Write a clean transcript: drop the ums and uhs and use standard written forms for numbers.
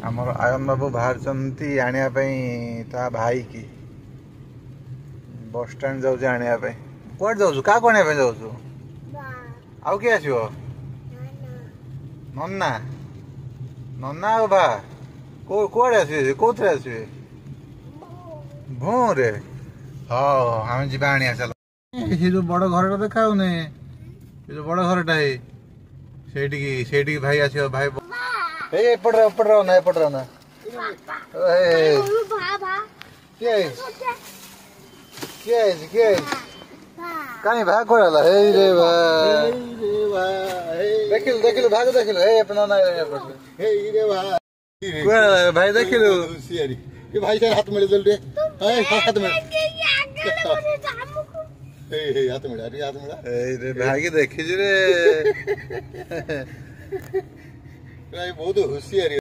आमर आयन बाबू बाहर आने ता भाई की बस स्टैंड जाऊँ आने कौन जाऊ क्या आने जाऊ आउ किए आसो नन्ना नन्ना और भा कौड़े आसवे कौन आसवे भूरे हाँ आम जा आने चल ये जो बड़ घर देखा ये जो बड़ घरटा से भाई आसो भाई एपटे ना एपटे ना किए कहीं भाग कोला हे रे देखिल देखिल भाग देखिल हे अपना ना हे रे भाई देखिल ये भाई से हाथ मिले जल्दी हे हाथ मिले हे हाथ मिला रे हाथ मिला ए रे भाई देखि रे भाई बहुत होशियार